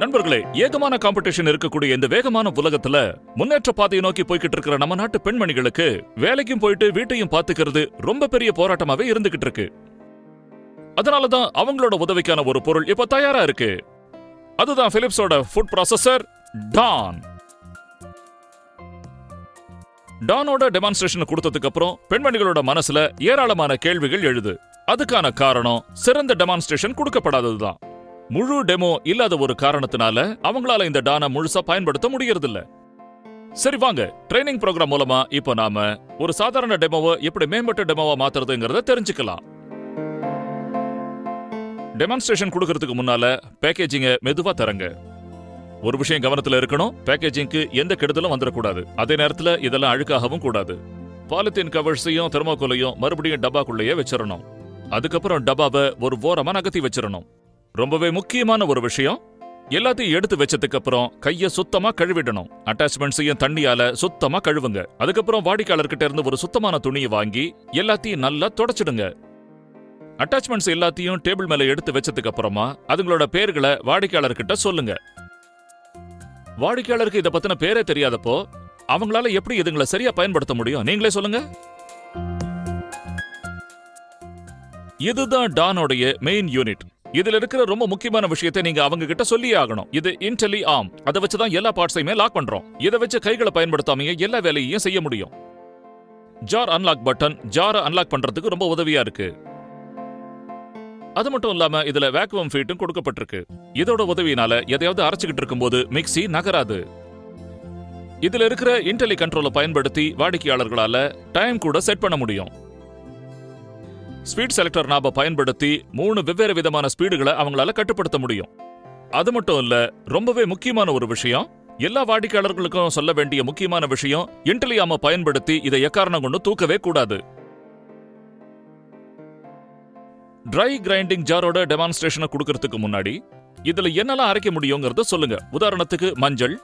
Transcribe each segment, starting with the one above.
நண்பர்களே, ஏகமான காம்படிஷன் இருக்கக்கூடிய இந்த வேகமான உலகத்துல முன்னேற்ற பாதையை நோக்கி போய்கிட்டு இருக்கிற நம்ம நாட்டு பெண்மணிகளுக்கு வேலைக்கும் போயிட்டு வீட்டையும் பாத்துக்கிறது ரொம்ப பெரிய போராட்டமாவே இருந்துகிட்டு இருக்கு. அதனாலதான் அவங்களோட உதவிக்கான ஒரு பொருள் இப்ப தயாரா இருக்கு. அதுதான் பிலிப்ஸோட ஃபுட் ப்ராசஸர் டான். டானோட டெமான்ஸ்ட்ரேஷன் கொடுத்ததுக்கு அப்புறம் பெண்மணிகளோட மனசுல ஏராளமான கேள்விகள் எழுது. அதுக்கான காரணம் சிறந்த டெமான்ஸ்ட்ரேஷன் கொடுக்கப்படாததுதான். முழு டெமோ இல்லாத ஒரு காரணத்தினால அவங்களால இந்த டானை முழுசா பயன்படுத்த முடியறதில்ல. சரி வாங்க, ட்ரைனிங் ப்ரோக்ராம் மூலமா இப்போ நாம ஒரு சாதாரண டெமோவை எப்படி மேம்பட்ட டெமோவா மாத்துறதுங்கிறத தெரிஞ்சுக்கலாம். டெமான்ஸ்ட்ரேஷன் கொடுக்கறதுக்கு முன்னால பேக்கேஜிங்க மெதுவா தரங்க. ஒரு விஷயம் கவனத்துல இருக்கணும், பேக்கேஜிங்க்கு எந்த கெடுதலும் வந்துடக்கூடாது. அதே நேரத்துல இதெல்லாம் அழுக்காகவும் கூடாது. பாலித்தீன் கவர்ஸையும் தெர்மோகோலையும் மறுபடியும் டப்பாக்குள்ளேயே வச்சிடணும். அதுக்கப்புறம் டப்பாவை ஒரு ஓரமா நகர்த்தி வச்சிடணும். ரொம்பவே முக்கியமான ஒரு விஷயம், எல்லாத்தையும் எடுத்து வச்சதுக்கு அப்புறம் கைய சுத்தமா கழுவிடணும். அட்டாச்மெண்ட்ஸையும் தண்ணியால சுத்தமா கழுவுங்க. அதுக்கப்புறம் வாடிக்கையாளர்கிட்ட இருந்து ஒரு சுத்தமான துணியை வாங்கி எல்லாத்தையும் நல்லா தொடச்சிடுங்க. அட்டாச்மெண்ட்ஸ் எல்லாத்தையும் டேபிள் மேல எடுத்து வச்சதுக்கு அப்புறமா அதுங்களோட பேர்களை வாடிக்கையாளர்கிட்ட சொல்லுங்க. வாடிக்கையாளருக்கு இதை பத்தின பேரே தெரியாதப்போ அவங்களால எப்படி இதுங்களை சரியா பயன்படுத்த முடியும்? நீங்களே சொல்லுங்க. இதுதான் டானோடைய மெயின் யூனிட். இதுல இருக்கிற ரொம்ப முக்கியமான விஷயத்தை நீங்க அவங்க கிட்ட சொல்லியே ஆகணும். இது இன்டெலி ஆர்ம். அதை வச்சுதான் எல்லா பார்ட்ஸையுமே லாக் பண்றோம். இதை வச்சு கைகளை பயன்படுத்தாமயே எல்லா வேலையையும் செய்ய முடியும். ஜார் அன்லாக் பட்டன் ஜாரை அன்லாக் பண்றதுக்கு ரொம்ப உதவியா இருக்கு. அது மட்டும் இல்லாம இதுல வேக்குவம் ஃபீட்டும் கொடுக்கப்பட்டிருக்கு. இதோட உதவியினால எதையாவது அரைச்சுக்கிட்டு இருக்கும்போது மிக்ஸி நகராது. இதுல இருக்கிற இன்டெலி கண்ட்ரோலை பயன்படுத்தி வாடிக்கையாளர்களால டைம் கூட செட் பண்ண முடியும். ஸ்பீட் செலக்டர் நாப பயன்படுத்தி 3 வெவ்வேறு விதமான ஸ்பீடுகளை அவங்களால கட்டுப்படுத்த முடியும். அது மட்டும் இல்ல, ரொம்பவே முக்கியமான ஒரு விஷயம், எல்லா வாடிக்கையாளர்களுக்கும் சொல்ல வேண்டிய முக்கியமான விஷயம், இன்டெலி ஆர்மை பயன்படுத்தி இதை எக்காரணம் கொண்டு தூக்கவே கூடாது. ட்ரை கிரைண்டிங் ஜாரோட டெமான்ஸ்ட்ரேஷனை கொடுக்கறதுக்கு முன்னாடி இதுல என்னெல்லாம் அரைக்க முடியுங்கிறத சொல்லுங்க. உதாரணத்துக்கு மஞ்சள்,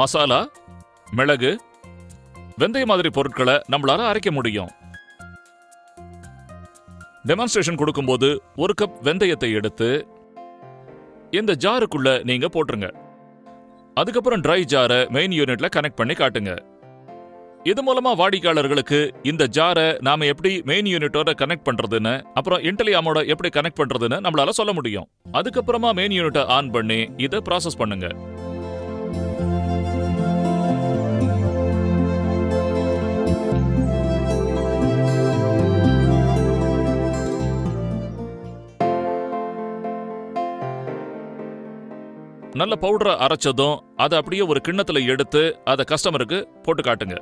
மசாலா, மிளகு, வெந்தய மாதிரி பொருட்களை நம்மளால அரைக்க முடியும். டெமான்ஸ்ட்ரேஷன் கொடுக்கும்போது 1 கப் வெந்தயத்தை எடுத்து இந்த ஜாருக்குள்ள நீங்க போட்டுருங்க. அதுக்கப்புறம் ட்ரை ஜாரை மெயின் யூனிட்ல கனெக்ட் பண்ணி காட்டுங்க. இது மூலமா வாடிக்கையாளர்களுக்கு இந்த ஜாரை நாம எப்படி மெயின் யூனிட்டோட கனெக்ட் பண்றதுன்னு, அப்புறம் இன்டெலி ஆர்மோட எப்படி கனெக்ட் பண்றதுன்னு நம்மளால சொல்ல முடியும். அதுக்கப்புறமா மெயின் யூனிட்டை ஆன் பண்ணி இதை ப்ராசஸ் பண்ணுங்க. நல்ல பவுடரை அரைச்சதும் அதை அப்படியே ஒரு கிண்ணத்துல எடுத்து அதை கஸ்டமருக்கு போட்டு காட்டுங்க.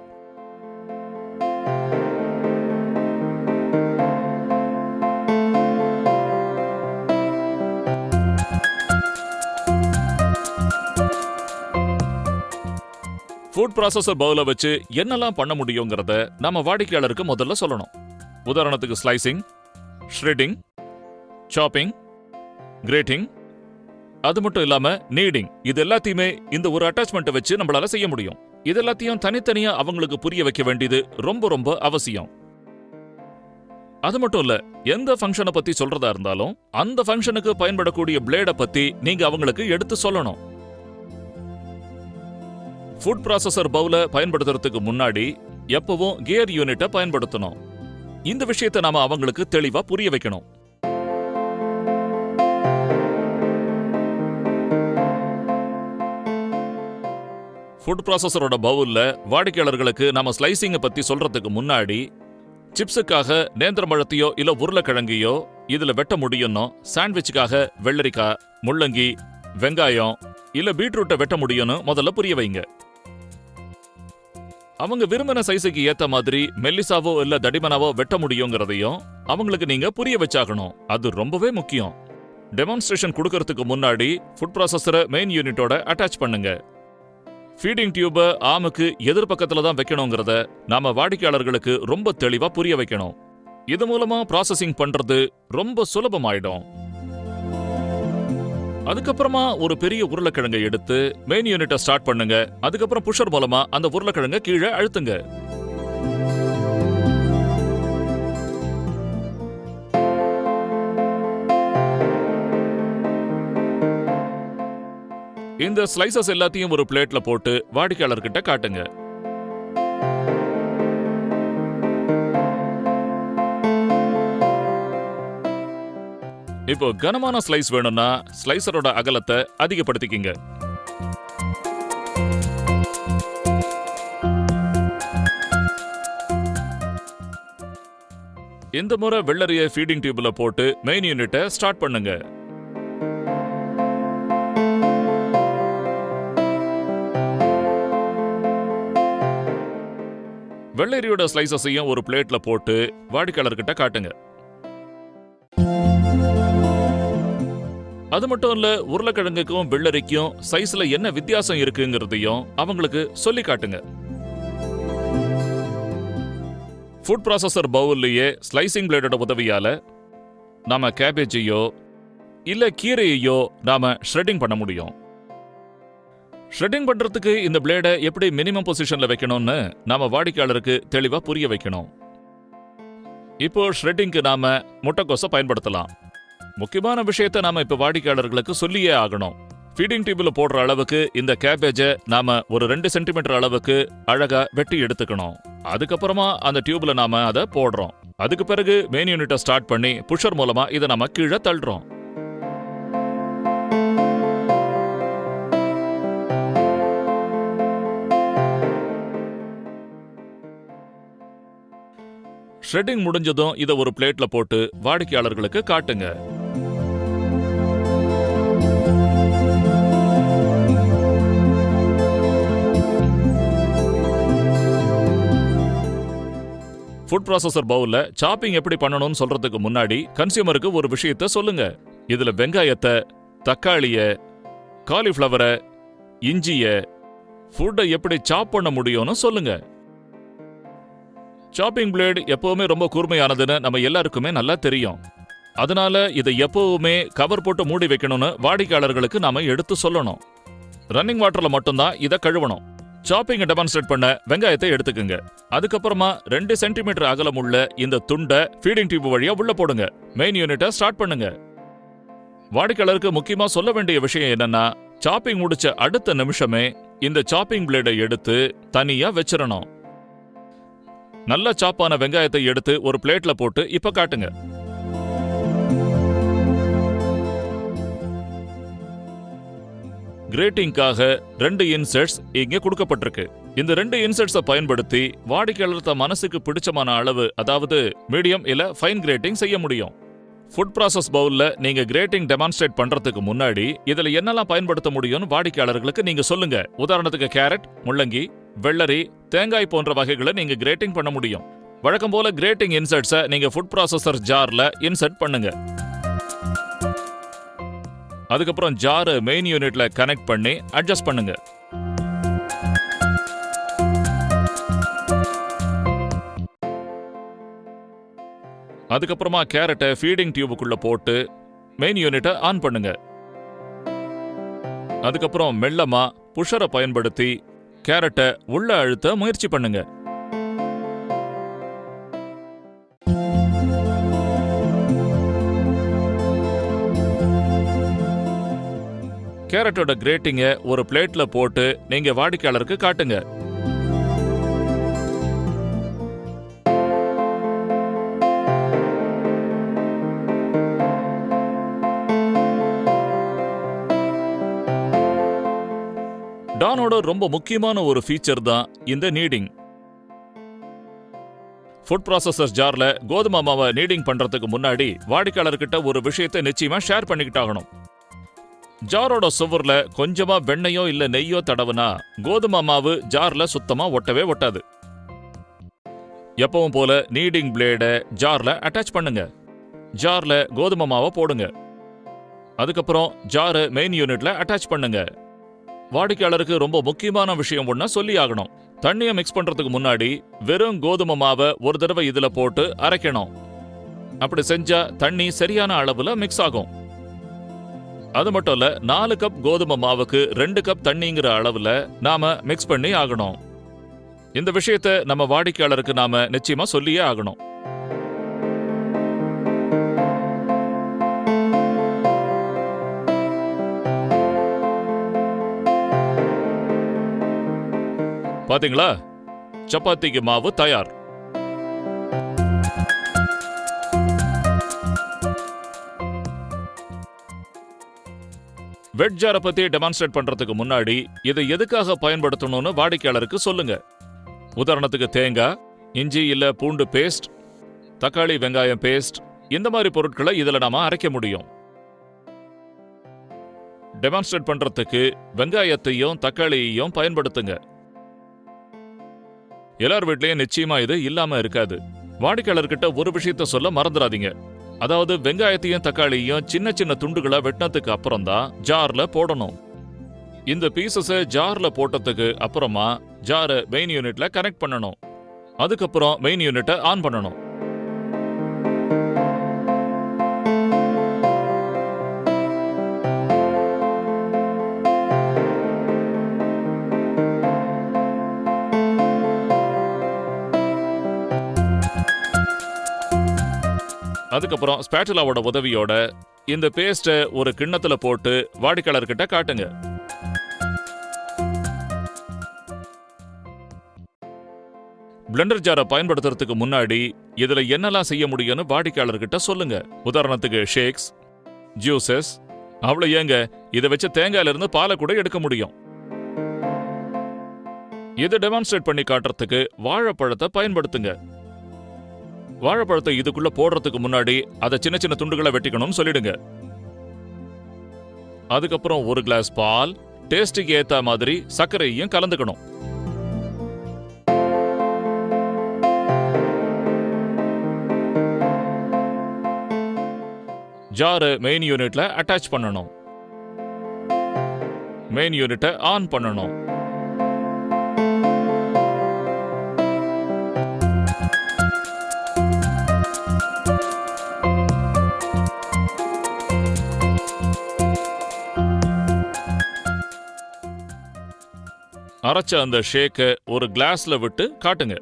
ஃபுட் ப்ராசஸர் பவுல வச்சு என்னெல்லாம் பண்ண முடியுங்கிறத நம்ம வாடிக்கையாளருக்கு முதல்ல சொல்லணும். உதாரணத்துக்கு ஸ்லைசிங், ஷ்ரெட்டிங், சாப்பிங், கிரேட்டிங், அது மட்டும் இல்லாம நீடிங். இது எல்லாத்தையுமே இந்த ஒரு அட்டாச்மெண்ட்டை வச்சு நம்மளால செய்ய முடியும். இது எல்லாத்தையும் தனித்தனியா அவங்களுக்கு புரிய வைக்க வேண்டியது ரொம்ப ரொம்ப அவசியம். அது மட்டும் இல்ல, எந்த ஃபங்க்ஷனை பத்தி சொல்றதா இருந்தாலும் அந்த ஃபங்க்ஷனுக்கு பயன்படக்கூடிய பிளேட பத்தி நீங்க அவங்களுக்கு எடுத்து சொல்லணும். ஃபுட் ப்ராசஸர் பவுல பயன்படுத்துறதுக்கு முன்னாடி எப்பவும் கியர் யூனிட்டை பயன்படுத்தணும். இந்த விஷயத்தை நாம அவங்களுக்கு தெளிவா புரிய வைக்கணும். ஃபுட் ப்ராசஸரோட பவுல்ல வாடிக்கையாளர்களுக்கு நாம ஸ்லைசிங்கை பத்தி சொல்றதுக்கு முன்னாடி சிப்ஸுக்காக நேந்திரம்பழத்தையோ இல்ல உருளைக்கிழங்கையோ இதுல வெட்ட முடியும்னோ, சாண்ட்விச்சுக்காக வெள்ளரிக்காய், முள்ளங்கி, வெங்காயம் இல்ல பீட்ரூட்டை வெட்ட முடியும்னு முதல்ல புரிய வைங்க. அவங்க விரும்பின சைஸுக்கு ஏத்த மாதிரி மெல்லிசாவோ இல்ல தடிமனாவோ வெட்ட முடியுங்கிறதையும் அவங்களுக்கு நீங்க புரிய வச்சாகணும். அது ரொம்பவே முக்கியம். டெமான்ஸ்ட்ரேஷன் கொடுக்கறதுக்கு முன்னாடி ஃபுட் ப்ராசஸரை மெயின் யூனிட்டோட அட்டாச் பண்ணுங்க. ஃபீடிங் டியூபை ஆமுக்கு எதிர்பக்கத்துல தான் வைக்கணுங்கிறத நாம வாடிக்கையாளர்களுக்கு ரொம்ப தெளிவா புரிய வைக்கணும். இது மூலமா ப்ராசஸிங் பண்றது ரொம்ப சுலபமாயிடும். அதுக்கப்புறமா ஒரு பெரிய உருளைக்கிழங்கை எடுத்து மெயின் யூனிட்டை ஸ்டார்ட் பண்ணுங்க. அதுக்கப்புறம் புஷர் மூலமா அந்த உருளைக்கிழங்கை கீழே அழுத்துங்க. இந்த ஸ்லைசஸ் எல்லாத்தையும் ஒரு பிளேட்ல போட்டு வாடிக்கையாளர்கிட்ட காட்டுங்க. இப்போ கனமான ஸ்லைஸ் வேணும்னா ஸ்லைசரோட அகலத்தை அதிகப்படுத்திக்கிங்க. இந்த முறை வெள்ளரிய ஃபீடிங் டியூப்ல போட்டு மெயின் யூனிட்டை ஸ்டார்ட் பண்ணுங்க. வெள்ளரியோட ஸ்லைசஸையும் ஒரு பிளேட்ல போட்டு வாடிக்கையாளர்கிட்ட காட்டுங்க. அது மட்டும் இல்ல, உருளைக்கிழங்குக்கும் வெள்ளரிக்கும் சைஸ்ல என்ன வித்தியாசம் இருக்குங்கிறதையும் அவங்களுக்கு சொல்லி காட்டுங்க. ஃபுட் ப்ராசஸர் பவுல்லையே ஸ்லைசிங் பிளேடோட உதவியால நாம கேபேஜையோ இல்ல கீரையையோ நாம ஷ்ரெட்டிங் பண்ண முடியும். ஷ்ரெட்டிங் பண்றதுக்கு இந்த பிளேடை எப்படி மினிமம் பொசிஷன்ல வைக்கணும்னு நாம வாடிக்கையாளருக்கு தெளிவா புரிய வைக்கணும். இப்போ ஷ்ரெட்டிங்க்கு நாம முட்டைக்கோஸை பயன்படுத்தலாம். முக்கியமான விஷயத்தை நாம இப்ப வாடிக்கையாளர்களுக்கு சொல்லியே ஆகணும். ஃபீடிங் டியூப்ல போடுற அளவுக்கு இந்த கேபேஜை நாம ஒரு 2 சென்டிமீட்டர் அளவுக்கு அழகா வெட்டி எடுத்துக்கணும். அதுக்கப்புறமா அந்த டியூப்ல நாம அதை போடுறோம். அதுக்கு பிறகு மெயின் யூனிட்டை ஸ்டார்ட் பண்ணி புஷர் மூலமா இதை நம்ம கீழே தள்ளுறோம். ஷ்ரெட்டிங் முடிஞ்சதும் இதை ஒரு பிளேட்ல போட்டு வாடிக்கையாளர்களுக்கு காட்டுங்க. ஃபுட் ப்ராசஸர் பவுல்ல சாப்பிங் எப்படி பண்ணணும்னு சொல்றதுக்கு முன்னாடி கன்சியூமருக்கு ஒரு விஷயத்த சொல்லுங்க. இதுல வெங்காயத்தை, தக்காளிய, காலிஃப்ளவரை, இஞ்சிய, ஃபுட்டை எப்படி சாப் பண்ண முடியும்னு சொல்லுங்க. சாப்பிங் பிளேட் எப்பவுமே ரொம்ப கூர்மையானதுன்னு நம்ம எல்லாருக்குமே நல்லா தெரியும். அதனால இதை எப்பவுமே கவர் போட்டு மூடி வைக்கணும்னு வாடிக்கையாளர்களுக்கு நாம எடுத்து சொல்லணும். ரன்னிங் வாட்டர்ல மட்டும்தான் இதை கழுவணும். சாப்பிங் டெமான்ஸ்ட்ரேட் பண்ண வெங்காயத்தை எடுத்துக்குங்க. அதுக்கப்புறமா 2 சென்டிமீட்டர் அகலம் உள்ள இந்த துண்டை ஃபீடிங் டியூப் வழியா உள்ள போடுங்க. மெயின் யூனிட்டை ஸ்டார்ட் பண்ணுங்க. வாடிக்கையாளருக்கு முக்கியமா சொல்ல வேண்டிய விஷயம் என்னன்னா, சாப்பிங் முடிச்ச அடுத்த நிமிஷமே இந்த சாப்பிங் பிளேடை எடுத்து தனியா வச்சிடணும். நல்ல சாப்பான வெங்காயத்தை எடுத்து ஒரு பிளேட்ல போட்டு இப்ப காட்டுங்க. கிரேட்டிங்காக 2 இன்செர்ட்ஸ் இங்கே கொடுக்கப்பட்டிருக்கு. இந்த 2 இன்செர்ட்ஸை பயன்படுத்தி வாடிக்கையாளர் மனசுக்கு பிடிச்சமான அளவு, அதாவது மீடியம் இல்ல ஃபைன் கிரேட்டிங் செய்ய முடியும். ஃபுட் ப்ராசஸ் பவுல்ல நீங்க கிரேட்டிங் டெமான்ஸ்ட்ரேட் பண்றதுக்கு முன்னாடி இதுல என்னெல்லாம் பயன்படுத்த முடியும்னு வாடிக்கையாளர்களுக்கு நீங்க சொல்லுங்க. உதாரணத்துக்கு கேரட், முள்ளங்கி, வெள்ளரி, தேங்காய் போன்ற வகைகளை நீங்க கிரேட்டிங் பண்ண முடியும். வழக்கம் போல கிரேட்டிங் இன்செர்ட்ஸை நீங்க ஃபுட் ப்ராசஸர் ஜார்ல இன்செர்ட் பண்ணுங்க. அதுக்கப்புறம் ஜாரை மெயின் யூனிட்ல கனெக்ட் பண்ணி அட்ஜஸ்ட் பண்ணுங்க. அதுக்கப்புறமா கேரட்டை ஃபீடிங் டியூபுக்குள்ள போட்டு மெயின் யூனிட்டை ஆன் பண்ணுங்க. அதுக்கப்புறம் மெல்லமா புஷரை பயன்படுத்தி கேரட்டை உள்ள அழுத்த முயற்சி பண்ணுங்க. கேரட்டோட கிரேட்டிங்க ஒரு பிளேட்ல போட்டு நீங்க வாடிக்கையாளருக்கு காட்டுங்க. டானோட ரொம்ப முக்கியமான ஒரு ஃபீச்சர் தான் இந்த நீடிங். ஃபுட் ப்ராசஸர் ஜார்ல கோதுமை மாவை நீடிங் பண்றதுக்கு முன்னாடி வாடிக்கையாளர்கிட்ட ஒரு விஷயத்தை நிச்சயமா ஷேர் பண்ணிக்கிட்டாகணும். ஜாரோட சுவர்ல கொஞ்சமா வெண்ணையோ இல்ல நெய்யோ தடவுனா கோதுமை மாவு ஜார்ல சுத்தமா ஒட்டவே ஒட்டாது. எப்பவும் போல நீடிங் பிளேட ஜார்ல அட்டாச் பண்ணுங்க. ஜார்ல கோதுமை மாவை போடுங்க. அதுக்கப்புறம் ஜாரை மெயின் யூனிட்ல அட்டாச் பண்ணுங்க. வாடிக்கையாளருக்கு ரொம்ப முக்கியமான விஷயம் ஒண்ணு சொல்லி ஆகணும். தண்ணியை மிக்ஸ் பண்றதுக்கு முன்னாடி வெறும் கோதுமை மாவை ஒரு தடவை இதுல போட்டு அரைக்கணும். அப்படி செஞ்சா தண்ணி சரியான அளவுல மிக்ஸ் ஆகும். அது மட்டும் இல்ல, 4 கப் கோதுமை மாவுக்கு 2 கப் தண்ணிங்கிற அளவுல நாம மிக்ஸ் பண்ணி ஆகணும். இந்த விஷயத்தை நம்ம வாடிக்கையாளருக்கு நாம நிச்சயமா சொல்லியே ஆகணும். பாத்தீங்களா, சப்பாத்திக்கு மாவு தயார். வெட் ஜாரை பத்தி டெமான்ஸ்ட்ரேட் பண்றதுக்கு முன்னாடி இதை எதுக்காக பயன்படுத்தணும்னு வாடிக்கையாளருக்கு சொல்லுங்க. உதாரணத்துக்கு தேங்காய், இஞ்சி இல்ல பூண்டு பேஸ்ட், தக்காளி வெங்காயம் பேஸ்ட், இந்த மாதிரி பொருட்களை இதுல நாம அரைக்க முடியும். டெமான்ஸ்ட்ரேட் பண்றதுக்கு வெங்காயத்தையும் தக்காளியையும் பயன்படுத்துங்க. எல்லார் வீட்லயும் நிச்சயமா இது இல்லாம இருக்காது. வாடிக்கையாளர்கிட்ட ஒரு விஷயத்த சொல்ல மறந்துடாதீங்க. அதாவது வெங்காயத்தையும் தக்காளியையும் சின்ன சின்ன துண்டுகளா வெட்டினதுக்கு அப்புறம் தான் ஜார்ல போடணும். இந்த பீசஸை ஜார்ல போட்டதுக்கு அப்புறமா ஜாரை மெயின் யூனிட்ல கனெக்ட் பண்ணணும். அதுக்கப்புறம் மெயின் யூனிட்டை ஆன் பண்ணணும். அதுக்கப்புறம் ஸ்பேட்டுலாவோட உதவியோட இந்த பேஸ்ட ஒரு கிண்ணத்துல போட்டு வாடிக்கையாளர்கிட்ட காட்டுங்க. பிளெண்டர் ஜாரை பயன்படுத்துறதுக்கு முன்னாடி இதுல என்னெல்லாம் செய்ய முடியும்னு வாடிக்கையாளர்கிட்ட சொல்லுங்க. உதாரணத்துக்கு ஷேக்ஸ், ஜூசஸ், அவ்வளவு ஏங்க இதை வச்சு தேங்காயில இருந்து பாலை கூட எடுக்க முடியும். இதை டெமான்ஸ்ட்ரேட் பண்ணி காட்டுறதுக்கு வாழைப்பழத்தை பயன்படுத்துங்க. வாழைப்பழத்தை இதுக்குள்ள போடுறதுக்கு முன்னாடி அதை சின்ன சின்ன துண்டுகளை வெட்டிக்கணும்னு சொல்லிடுங்க. அதுக்கப்புறம் ஒரு கிளாஸ் பால், டேஸ்டுக்கு ஏத்த மாதிரி சர்க்கரையும் கலந்துக்கணும். ஜாரை மெயின் யூனிட்ல அட்டாச் பண்ணணும். மெயின் யூனிட்டை ஆன் பண்ணணும். அரைச்ச அந்த ஷேக்கை ஒரு கிளாஸ்ல விட்டு காட்டுங்க.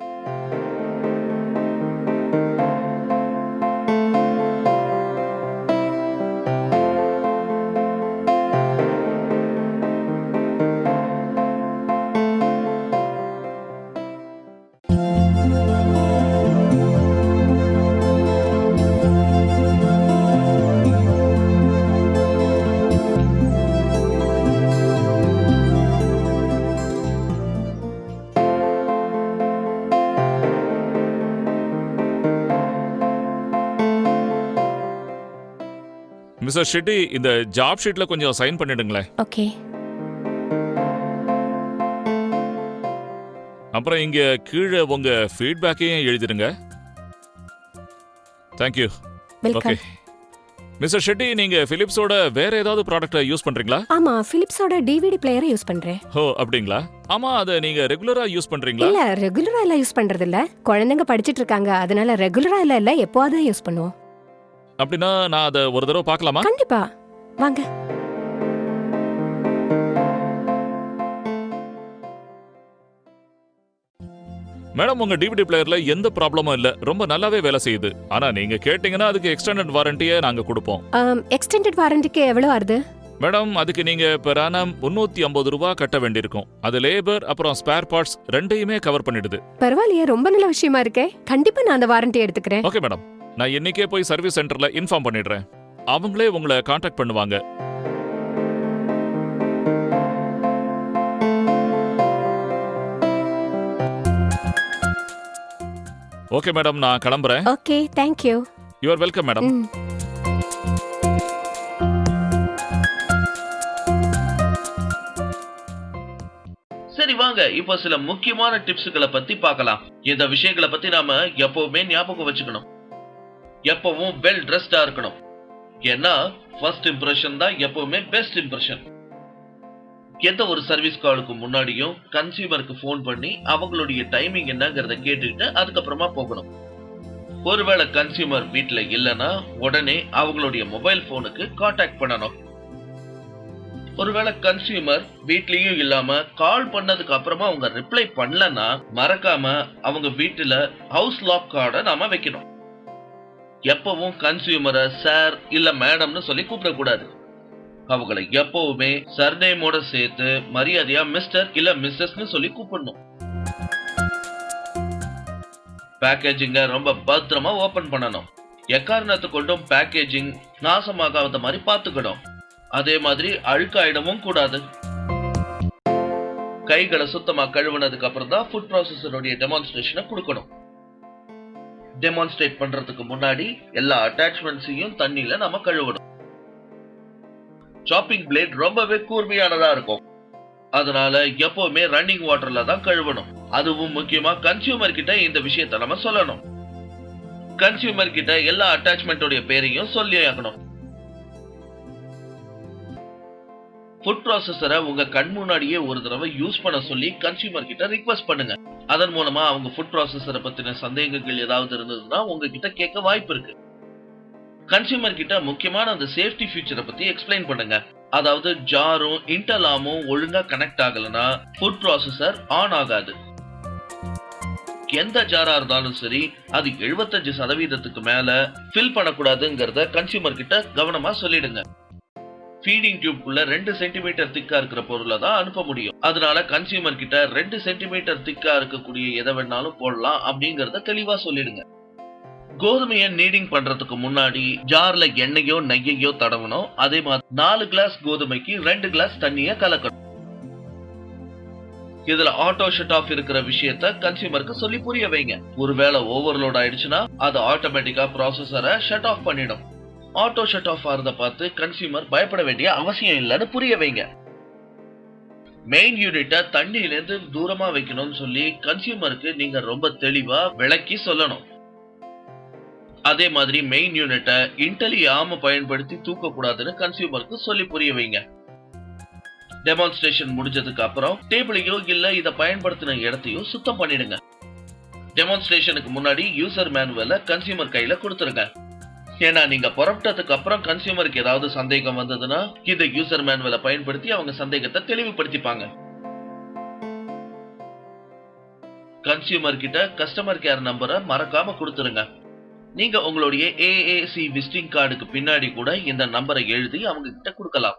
மிஸ்டர் ஷெட்டி, இந்த ஜாப் ஷீட்ல கொஞ்சம் சைன் பண்ணிடுங்களேன். ஓகே. அப்புறம் இங்க கீழே உங்க ஃபீட்பேக்கையும் எழுதிடுங்க. தேங்க்யூ. ஓகே. மிஸ்டர் ஷெட்டி, நீங்க பிலிப்ஸோட வேற ஏதாவது ப்ராடக்ட் யூஸ் பண்றீங்களா? ஆமா, பிலிப்ஸோட டிவிடி பிளேயரை யூஸ் பண்றேன். ஓ, அப்படிங்களா? ஆமா, அதை நீங்க ரெகுலரா யூஸ் பண்றீங்களா? இல்ல, ரெகுலரா எல்லாம் யூஸ் பண்றது இல்ல. குழந்தைங்க படிச்சிட்டு இருக்காங்க, அதனால ரெகுலரா இல்ல எப்போவாவது யூஸ் பண்ணுவோம். அப்படின்னா நான் அதை ஒரு தடவை பார்க்கலாமா? கண்டிப்பா வாங்க. மேடம், உங்க டிவிடி பிளேயர்ல எந்த ப்ராப்ளமும் இல்ல, ரொம்ப நல்லாவே வேலை செய்யுது. ஆனா நீங்க கேட்டீங்கன்னா அதுக்கு எக்ஸ்டெண்டட் வாரண்டியை நாங்க கொடுப்போம். எக்ஸ்டெண்டட் வாரண்டிக்கு எவ்வளவு வருது? மேடம், அதுக்கு நீங்க பெர் ஆனம் 350 ரூபாய் கட்ட வேண்டியிருக்கும். அது லேபர் அப்புறம் ஸ்பேர் பார்ட்ஸ் ரெண்டையுமே கவர் பண்ணிடுது. பரவாயில்லையே, ரொம்ப நல்ல விஷயமா இருக்கே. கண்டிப்பா நான் அந்த வாரண்டி எடுத்துக்கிறேன். ஓகே மேடம், நான் இன்னைக்கே போய் சர்வீஸ் சென்டர்ல இன்ஃபார்ம் பண்ணிடுறேன். அவங்களே உங்களை கான்டாக்ட் பண்ணுவாங்க. ஓகே மேடம், நான் கிளம்புறேன். Okay, thank you. You are welcome madam. சரி வாங்க, இப்போ சில முக்கியமான டிப்ஸ்களை பத்தி பார்க்கலாம். இந்த விஷயங்களை பத்தி நாம எப்பவுமே ஞாபகம் வச்சுக்கணும். எப்பவும் வெல் ட்ரெஸ்டா இருக்கணும். ஏன்னா ஃபர்ஸ்ட் இம்ப்ரெஷன் தான் எப்பவுமே பெஸ்ட் இம்ப்ரெஷன். எந்த ஒரு சர்வீஸ் காலுக்கு முன்னாடியும் கன்சியூமருக்கு ஃபோன் பண்ணி அவங்களுடைய டைமிங் என்னங்கறத கேட்டுக்கிட்டு அதுக்கப்புறமா போகணும். ஒருவேளை கன்சியூமர் வீட்ல இல்லைன்னா உடனே அவங்களுடைய மொபைல் போனுக்கு கான்டாக்ட் பண்ணணும். ஒருவேளை கன்சியூமர் வீட்லயும் இல்லாம கால் பண்ணதுக்கு அப்புறமா அவங்க ரிப்ளை பண்ணலன்னா மறக்காம அவங்க வீட்டுல ஹவுஸ் லாக் கார்டை நாம வைக்கணும். எப்பவும் கன்சியூமரை சார் இல்ல மேடம்னு சொல்லி கூப்பிடக்கூடாது. அவங்களை எப்பவுமே சர்நேமோட சேர்த்து மரியாதையா மிஸ்டர் இல்ல மிஸ்ஸஸ்னு சொல்லி கூப்பிடணும். பேக்கேஜிங்க ரொம்ப பத்திரமா ஓபன் பண்ணணும். எக்காரணத்தை கொண்டும் பேக்கேஜிங் நாசமாகாத மாதிரி பாத்துக்கணும். அதே மாதிரி அழுக்காயிடவும் கூடாது. கைகளை சுத்தமா கழுவுனதுக்கு அப்புறம் தான் ஃபுட் ப்ராசஸருடைய டெமான்ஸ்ட்ரேஷனை கொடுக்கணும். டெமான்ஸ்ட்ரேட் பண்றதுக்கு முன்னாடி எல்லா அட்டாச்மெண்ட்ஸையும் தண்ணியில நம்ம கழுவணும். சாப்பிங் பிளேட் ரொம்பவே கூர்மையானதா இருக்கும். அதனால எப்பவுமே ரன்னிங் வாட்டர்ல தான் கழுவணும். அதுவும் முக்கியமா கன்சியூமர் கிட்ட இந்த விஷயத்தை நம்ம சொல்லணும். கன்சியூமர் கிட்ட எல்லா அட்டாச்மெண்டோட பேரையும் சொல்லி ஆகணும். ஃபுட் ப்ராசஸரை உங்க கண் முன்னாடியே ஒரு தடவை யூஸ் பண்ண சொல்லி கன்சியூமர் கிட்ட ரிக்வெஸ்ட் பண்ணுங்க. அதன் மூலமா அவங்க ஃபுட் ப்ராசஸரை பத்தின சந்தேகங்கள் ஏதாவது இருந்ததுன்னா உங்ககிட்ட கேட்க வாய்ப்பு இருக்கு. கன்சியூமர் கிட்ட முக்கியமான அந்த சேஃப்டி ஃபீச்சரை பத்தி எக்ஸ்பிளைன் பண்ணுங்க. அதாவது ஜாரும் இன்டர்லாமும் ஒழுங்கா கனெக்ட் ஆகலனா ஃபுட் ப்ராசஸர் ஆன் ஆகாது. எந்த ஜாரா இருந்தாலும் சரி அது 75% மேல ஃபில் பண்ணக்கூடாதுங்கிறத கன்சியூமர் கிட்ட கவனமா சொல்லிடுங்க. ஃபீடிங் டியூப்குள்ள 2 சென்டிமீட்டர் திக்கா இருக்கிற பொருளை தான் அனுப்ப முடியும். அதனால கன்சியூமர் கிட்ட 2 சென்டிமீட்டர் திக்கா இருக்கக்கூடிய எதை வேணாலும் போடலாம் அப்படிங்கறத தெளிவா சொல்லிடுங்க. கோதுமையை நீடிங் பண்றதுக்கு முன்னாடி ஜார்ல எண்ணெயோ நெய்யையோ தடவணும். அதே மாதிரி 4 கிளாஸ் கோதுமைக்கு 2 கிளாஸ் தண்ணிய கலக்கணும். இதுல ஆட்டோ ஷட் ஆஃப் இருக்கிற விஷயத்த கன்சியூமருக்கு சொல்லி புரிய வைங்க. ஒருவேளை ஓவர்லோட் ஆயிடுச்சுன்னா அது ஆட்டோமேட்டிக்கா ப்ராசஸரை ஷட் ஆஃப் பண்ணிடும். ஆட்டோ ஷட் ஆஃப் ஆறத பார்த்து கன்சியூமர் பயப்பட வேண்டிய அவசியம் இல்லைன்னு புரிய வைங்க. மெயின் யூனிட்டை தண்ணியிலிருந்து தூரமா வைக்கணும்னு சொல்லி கன்சியூமருக்கு நீங்க ரொம்ப தெளிவா விளக்கி சொல்லணும். அதே மாதிரி மெயின் யூனிட்டை இன்டெலி ஆர்ம் பயன்படுத்தி தூக்க கூடாதுன்னு கன்சியூமருக்கு சொல்லி புரிய வைங்க. டெமான்ஸ்ட்ரேஷன் முடிஞ்சதுக்கு அப்புறம் டேபிளையோ இல்ல இதை பயன்படுத்தின இடத்தையோ சுத்தம் பண்ணிடுங்க. டெமான்ஸ்ட்ரேஷனுக்கு முன்னாடி யூசர் மேனுவலை கன்சியூமர் கையில கொடுத்துருங்க. ஏன்னா நீங்க புறப்பட்டதுக்கு அப்புறம் கன்சியூமருக்கு ஏதாவது சந்தேகம் வந்ததுன்னா இந்த யூசர் மேனுவலை பயன்படுத்தி அவங்க சந்தேகத்தை தெளிவுபடுத்திப்பாங்க. கன்சியூமர் கிட்ட கஸ்டமர் கேர் நம்பரை மறக்காம கொடுத்துருங்க. நீங்க உங்களுடைய AAC விசிட்டிங் கார்டுக்கு பின்னாடி கூட இந்த நம்பரை எழுதி அவங்க கிட்ட கொடுக்கலாம்.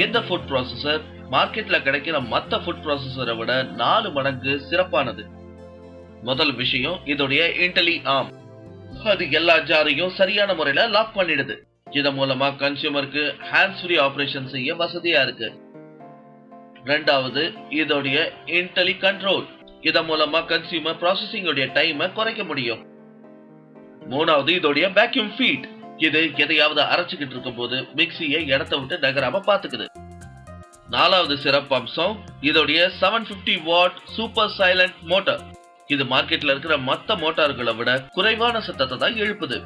எந்த ஃபுட் ப்ராசஸர் மார்க்கெட்ல கிடைக்கிற மத்த ஃபுட் ப்ராசஸரை விட 4 மடங்கு சிறப்பானது. முதல் விஷயம் இதோடைய இன்டெலி ஆர்ம். அது எல்லா ஜாரையும் சரியான முறையில லாக் பண்ணிடுது. இதன் மூலமா கன்சியூமருக்கு ஹேண்ட்ஸ் ஃப்ரீ ஆபரேஷன் செய்ய வசதியா இருக்கு. ரெண்டாவது இதோடைய இன்டெலி கண்ட்ரோல். இதன் மூலமா கன்சியூமர் ப்ராசஸிங் உடைய டைமை குறைக்க முடியும். மூணாவது இதோடைய வேக்யூம் ஃபீட். இது எதையாவது அரைச்சுக்கிட்டு இருக்கும் போது மிக்சியை இடத்தை விட்டு நகராம பாத்துக்குது. நாலாவது சிறப்பு அம்சம் இதோடைய 750 வாட் சூப்பர் சைலண்ட் மோட்டார். இது மார்க்கெட்ல இருக்கிற மத்த மோட்டார்களை விட குறைவான சத்தத்தை தான் எழுப்புது.